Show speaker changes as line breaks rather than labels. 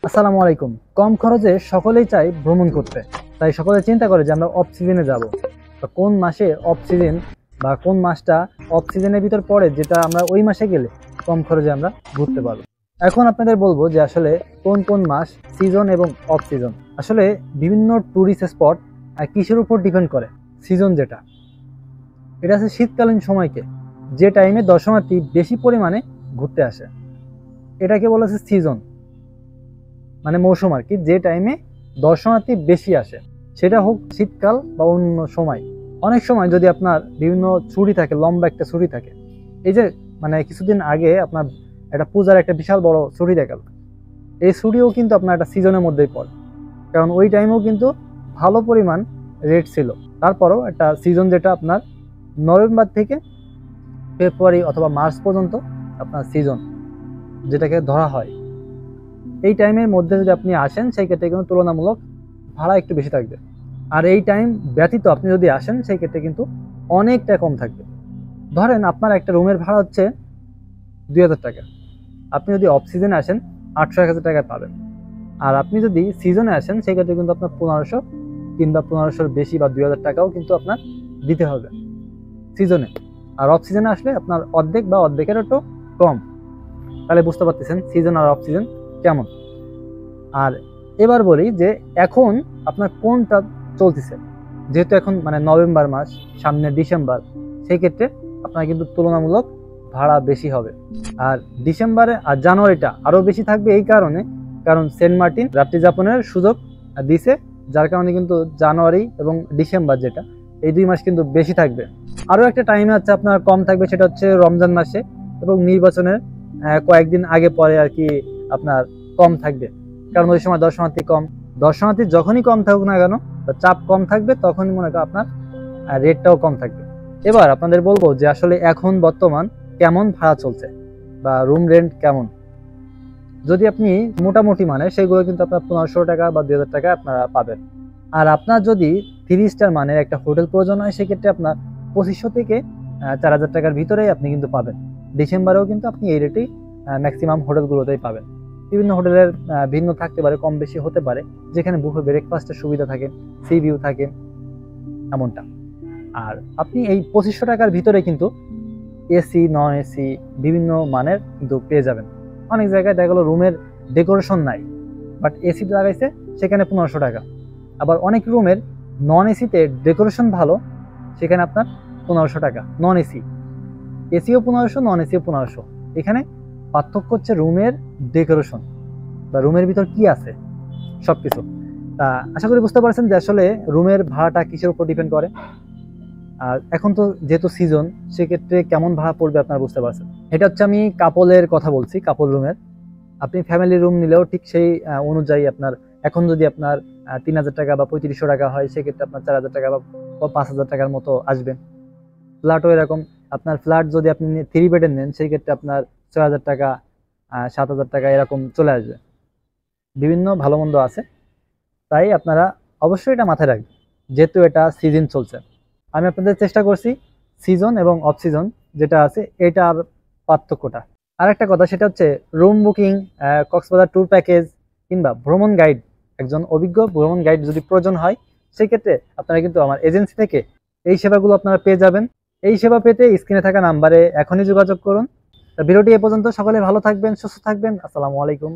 আসসালামু আলাইকুম। কম খরচে সকলেই চায় ভ্রমণ করতে, তাই সকলে চিন্তা করে যে আমরা অফ সিজনে যাব, বা কোন মাসে অফ সিজন, বা কোন মাসটা অফ সিজনের ভিতর পড়ে, যেটা আমরা ওই মাসে গেলে কম খরচে আমরা ঘুরতে পারবো। এখন আপনাদের বলবো যে আসলে কোন কোন মাস সিজন এবং অফ সিজন। আসলে বিভিন্ন ট্যুরিস্ট স্পট কিসের উপর ডিপেন্ড করে। সিজন যেটা, এটা আছে শীতকালীন সময়কে, যে টাইমে দর্শনার্থী বেশি পরিমাণে ঘুরতে আসে, এটাকে বলা হচ্ছে সিজন, মানে মৌসুম আর কি, যে টাইমে দর্শনার্থী বেশি আসে, সেটা হোক শীতকাল বা অন্য সময়। অনেক সময় যদি আপনার বিভিন্ন ছুটি থাকে, লম্বা একটা ছুটি থাকে, এই যে মানে কিছুদিন আগে আপনার একটা পূজার একটা বিশাল বড় ছুটি দেখাল, এই ছুটিও কিন্তু আপনার একটা সিজনের মধ্যেই পড়ে, কারণ ওই টাইমেও কিন্তু ভালো পরিমাণ রেট ছিল। তারপরও একটা সিজন যেটা আপনার নভেম্বর থেকে ফেব্রুয়ারি অথবা মার্চ পর্যন্ত আপনার সিজন যেটাকে ধরা হয়, এই টাইমের মধ্যে যদি আপনি আসেন সেই ক্ষেত্রে কিন্তু তুলনামূলক ভাড়া একটু বেশি থাকবে। আর এই টাইম ব্যতীত আপনি যদি আসেন সেই ক্ষেত্রে কিন্তু অনেকটা কম থাকবে। ধরেন আপনার একটা রুমের ভাড়া হচ্ছে 2000 টাকা, আপনি যদি অফ সিজনে আসেন 800-1000 টাকায় পাবেন। আর আপনি যদি সিজনে আসেন সেই ক্ষেত্রে কিন্তু আপনার 1500 কিংবা 1500-র বেশি বা 2000 টাকাও কিন্তু আপনার দিতে হবে সিজনে। আর অফ সিজনে আসলে আপনার অর্ধেক বা অর্ধেকের একটু কম। তাহলে বুঝতে পারতেছেন সিজন আর অফ সিজন কেমন। আর এবার বলি যে এখন আপনার কোনটা চলতেছে। যেহেতু এখন মানে নভেম্বর মাস, সামনে ডিসেম্বর, সেই ক্ষেত্রে আপনার কিন্তু তুলনামূলক ভাড়া বেশি হবে। আর ডিসেম্বরে আর জানুয়ারিটা আরো বেশি থাকবে, এই কারণে কারণ সেন্ট মার্টিন রাত্রি যাপনের সুযোগ দিছে, যার কারণে কিন্তু জানুয়ারি এবং ডিসেম্বর যেটা, এই 2 মাস কিন্তু বেশি থাকবে। আরো একটা টাইমে হচ্ছে আপনার কম থাকবে, সেটা হচ্ছে রমজান মাসে এবং নির্বাচনের কয়েকদিন আগে পরে আর কি আপনার কম থাকবে, কারণ ওই সময় দর্শনার্থী কম। দর্শনার্থী যখনই কম থাকুক না কেন, চাপ কম থাকবে, তখনই মনে করেন আপনার রেটটাও কম থাকবে। এবার আপনাদের বলবো যে আসলে এখন বর্তমান কেমন ভাড়া চলছে বা রুম রেন্ট কেমন। যদি আপনি মোটামুটি মানে, সেগুলো কিন্তু আপনার 1500 টাকা বা 2000 টাকা আপনারা পাবেন। আর আপনার যদি 3 স্টার মানের একটা হোটেল প্রয়োজন হয়, সেক্ষেত্রে আপনার 2500 থেকে 4000 টাকার ভিতরেই আপনি কিন্তু পাবেন। ডিসেম্বরেও কিন্তু আপনি এই রেটেই ম্যাক্সিমাম হোটেলগুলোতেই পাবেন। বিভিন্ন হোটেলের ভিন্ন থাকতে পারে, কম বেশি হতে পারে, যেখানে বুফে ব্রেকফাস্টের সুবিধা থাকে, সি ভিউ থাকে, এমনটা। আর আপনি এই 2500 টাকার ভিতরে কিন্তু এসি, নন এসি বিভিন্ন মানের কিন্তু পেয়ে যাবেন। অনেক জায়গায় দেখা গেলো রুমের ডেকোরেশন নাই, বাট এসি লাগাইছে, সেখানে 1500 টাকা। আবার অনেক রুমের নন এসিতে ডেকোরেশন ভালো, সেখানে আপনার 1500 টাকা নন এসি। এসিও 1500, নন এসিও 1500। এখানে পার্থক্য হচ্ছে রুমের ডেকোরেশন বা রুমের ভিতর কি আছে, সবকিছু। তা আশা করি বুঝতে পারছেন যে আসলে রুমের ভাড়াটা কিসের উপর ডিপেন্ড করে। আর এখন তো যেহেতু সিজন, সেক্ষেত্রে কেমন ভাড়া পড়বে আপনারা বুঝতে পারছেন। এটা হচ্ছে আমি কাপলের কথা বলছি, কাপল রুমের। আপনি ফ্যামিলি রুম নিলেও ঠিক সেই অনুযায়ী আপনার, এখন যদি আপনার 3000 টাকা বা 3500 টাকা হয়, সেক্ষেত্রে আপনার 4000 টাকা বা 5000 টাকার মতো আসবে। ফ্ল্যাটও এরকম, আপনার ফ্ল্যাট যদি আপনি 3 বেডের নেন, সেই ক্ষেত্রে আপনার 6000 টাকা, 7000 টাকা এরকম চলে আসবে। বিভিন্ন ভালো মন্দ আছে, তাই আপনারা অবশ্যই এটা মাথায় রাখবেন, যেহেতু এটা সিজন চলছে। আমি আপনাদের চেষ্টা করছি সিজন এবং অফ সিজন যেটা আছে এটার পার্থক্যটা। আর একটা কথা, সেটা হচ্ছে room booking, Cox's Bazar tour package কিংবা ভ্রমণ গাইড, একজন অভিজ্ঞ ভ্রমণ গাইড যদি প্রয়োজন হয়, সেক্ষেত্রে আপনারা কিন্তু আমার এজেন্সি থেকে এই সেবাগুলো আপনারা পেয়ে যাবেন। এই সেবা পেতে স্ক্রিনে থাকা নাম্বারে এখনই যোগাযোগ করুন। ভিডিওটি এ পর্যন্ত। সকলে ভালো থাকবেন, সুস্থ থাকবেন। আসসালামু আলাইকুম।